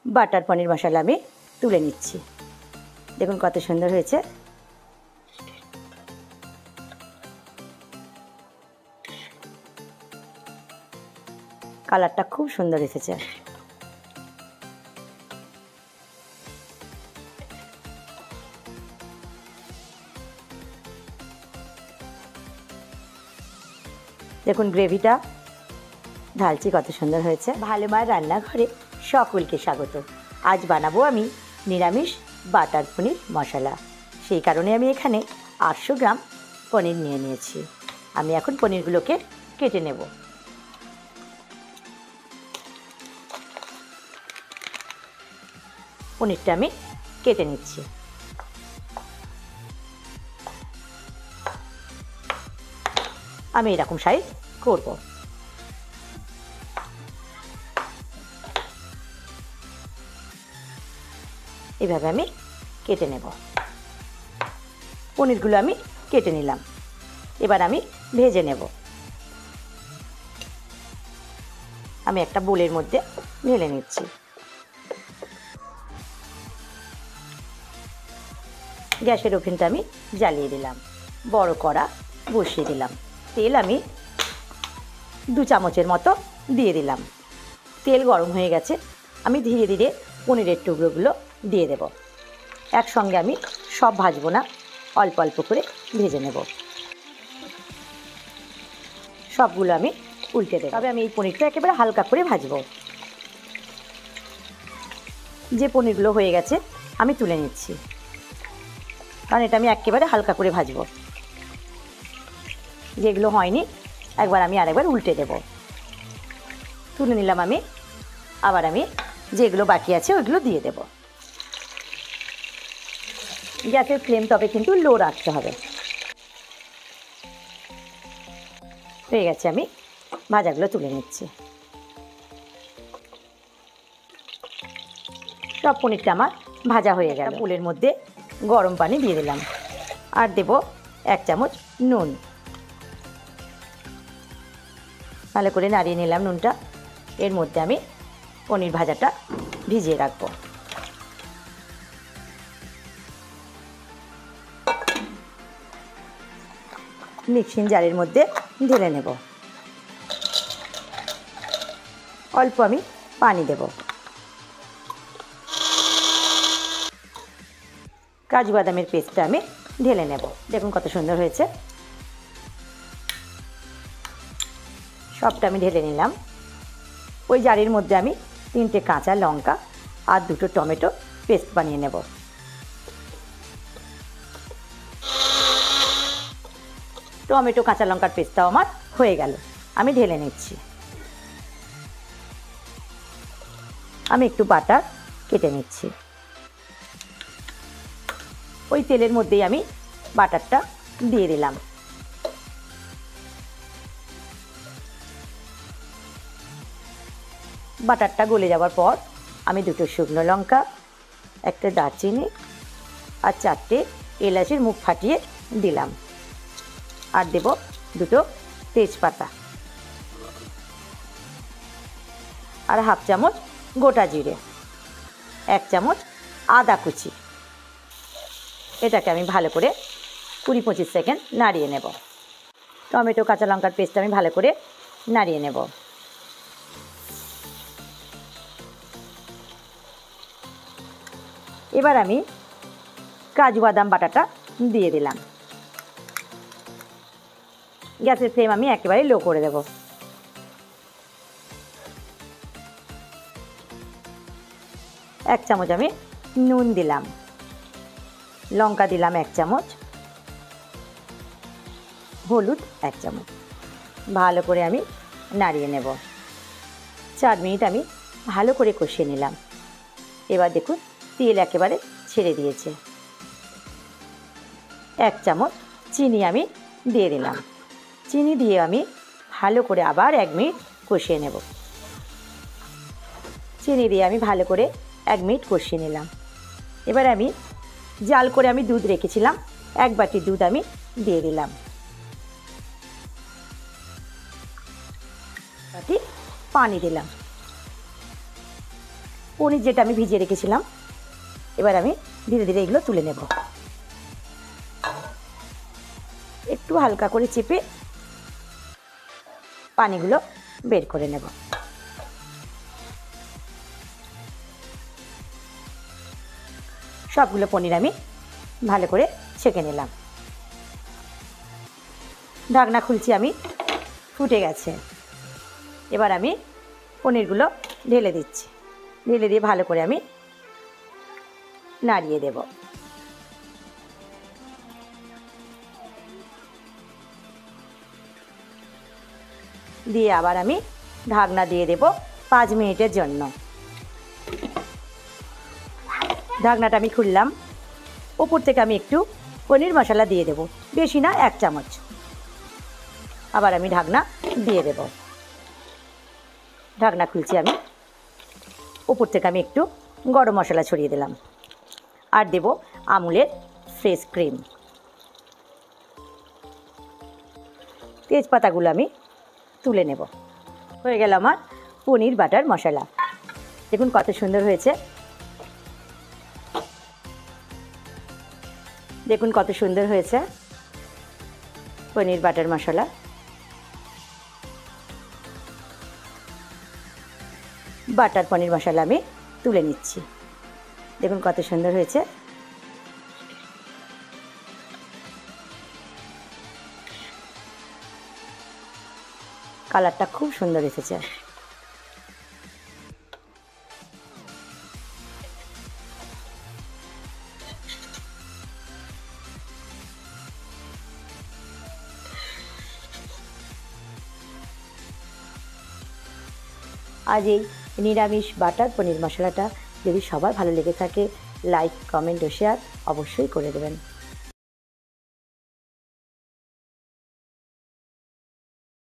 Butter পনির মশলা আমি তুলে নিচ্ছি। দেখুন কত সুন্দর হয়েছে। কালারটা খুব সুন্দর এসেছে। দেখুন গ্রেভিটা ঢালছি, কত সুন্দর হয়েছে। ভালো মার রান্নাঘরে সকলকে স্বাগত। আজ বানাবো আমি নিরামিষ বাটার পনির মশলা। সেই কারণে আমি এখানে 800 গ্রাম পনির নিয়ে নিয়েছি। আমি এখন পনিরগুলোকে কেটে নেব। পনিরটা আমি কেটে নিচ্ছি। আমি এরকম সাইজ করব। এভাবে আমি কেটে নেব। পনিরগুলো আমি কেটে নিলাম। এবার আমি ভেজে নেব। আমি একটা বোলের মধ্যে ঢেলে নিচ্ছি। গ্যাসের ওভেনটা আমি জ্বালিয়ে দিলাম। বড় কড়া বসিয়ে দিলাম। তেল আমি 2 চামচের মতো দিয়ে দিলাম। তেল গরম হয়ে গেছে। আমি ধীরে ধীরে পনিরের টুকরোগুলো দিয়ে দেব। একসঙ্গে আমি সব ভাজবো না, অল্প অল্প করে ভেজে নেব। সবগুলো আমি উল্টে দেব। তবে আমি এই পনিরটা একেবারে হালকা করে ভাজবো। যে পনিরগুলো হয়ে গেছে আমি তুলে নিচ্ছি, কারণ এটা আমি একেবারে হালকা করে ভাজবো। যেগুলো হয়নি একবার আমি আরেকবার উল্টে দেব। তুলে নিলাম আমি। আবার আমি যেগুলো বাকি আছে ওইগুলো দিয়ে দেব। গ্যাসের ফ্লেম তবে কিন্তু লো রাখতে হবে। হয়ে গেছে, আমি ভাজাগুলো তুলে নিচ্ছি। সব পনিরটা আমার ভাজা হয়ে গেল। বোলের মধ্যে গরম পানি দিয়ে দিলাম। আর দেব 1 চামচ নুন। ভালো করে নাড়িয়ে নিলাম নুনটা। এর মধ্যে আমি পনির ভাজাটা ভিজিয়ে রাখবো। মিক্সিং জারের মধ্যে ঢেলে নেব। অল্প আমি পানি দেব। কাজু বাদামের পেস্টটা আমি ঢেলে নেব। দেখুন কত সুন্দর হয়েছে। সবটা আমি ঢেলে নিলাম। ওই জারের মধ্যে আমি 3টে কাঁচা লঙ্কা আর 2টো টমেটো পেস্ট বানিয়ে নেব। টমেটো কাঁচা লঙ্কার পেস্টটাও আমার হয়ে গেল। আমি ঢেলে নিচ্ছি। আমি একটু বাটার কেটে নিচ্ছি। ওই তেলের মধ্যেই আমি বাটারটা দিয়ে দিলাম। বাটারটা গলে যাওয়ার পর আমি 2টো শুকনো লঙ্কা, একটা দারচিনি আর 4টে এলাচের মুখ ফাটিয়ে দিলাম। আর দেব 2টো তেজপাতা আর 1/2 চামচ গোটা জিরে, 1 চামচ আদা কুচি। এটাকে আমি ভালো করে 20-25 সেকেন্ড নাড়িয়ে নেব। টমেটো কাঁচা লঙ্কার পেস্ট আমি ভালো করে নাড়িয়ে নেব। এবার আমি কাজু বাদাম বাটাটা দিয়ে দিলাম। গ্যাসের ফ্লেম আমি একেবারে লো করে দেব। এক চামচ আমি নুন দিলাম। লঙ্কা দিলাম 1 চামচ। হলুদ 1 চামচ। ভালো করে আমি নাড়িয়ে নেব। 4 মিনিট আমি ভালো করে কষিয়ে নিলাম। এবার দেখুন তেল একেবারে ছেড়ে দিয়েছে। 1 চামচ চিনি আমি দিয়ে দিলাম। চিনি দিয়ে আমি ভালো করে আবার 1 মিনিট কষিয়ে নেব। চিনি দিয়ে আমি ভালো করে 1 মিনিট কষিয়ে নিলাম। এবার আমি জাল করে আমি দুধ রেখেছিলাম, 1 বাটি দুধ আমি দিয়ে দিলাম। বাটি পানি দিলাম। পনির যেটা আমি ভিজিয়ে রেখেছিলাম, এবার আমি ধীরে ধীরে এগুলো তুলে নেব। একটু হালকা করে চেপে পানিগুলো বের করে নেব। সবগুলো পনির আমি ভালো করে ছেঁকে নিলাম। ঢাকনা খুলছি আমি, ফুটে গেছে। এবার আমি পনিরগুলো ঢেলে দিচ্ছি। ঢেলে দিয়ে ভালো করে আমি নাড়িয়ে দেব। দিয়ে আবার আমি ঢাকনা দিয়ে দেব 5 মিনিটের জন্য। ঢাকনাটা আমি খুললাম। উপর থেকে আমি একটু পনির মশলা দিয়ে দেব, বেশি না, 1 চামচ। আবার আমি ঢাকনা দিয়ে দেব। ঢাকনা খুলছি আমি। উপর থেকে আমি একটু গরম মশলা ছড়িয়ে দিলাম, আর দেব আমুলের ফ্রেশ ক্রিম। তেজপাতাগুলো আমি তুলে নেব। হয়ে গেল আমার পনির বাটার মশলা। দেখুন কত সুন্দর হয়েছে। দেখুন কত সুন্দর হয়েছে পনির বাটার মশলা। বাটার পনির মশলা আমি তুলে নিচ্ছি। দেখুন কত সুন্দর হয়েছে। কালারটা খুব সুন্দর এসেছে। আজ এই নিরামিষ বাটার পনির মশলাটা যদি সবার ভালো লেগে থাকে, লাইক, কমেন্ট ও শেয়ার অবশ্যই করে দেবেন।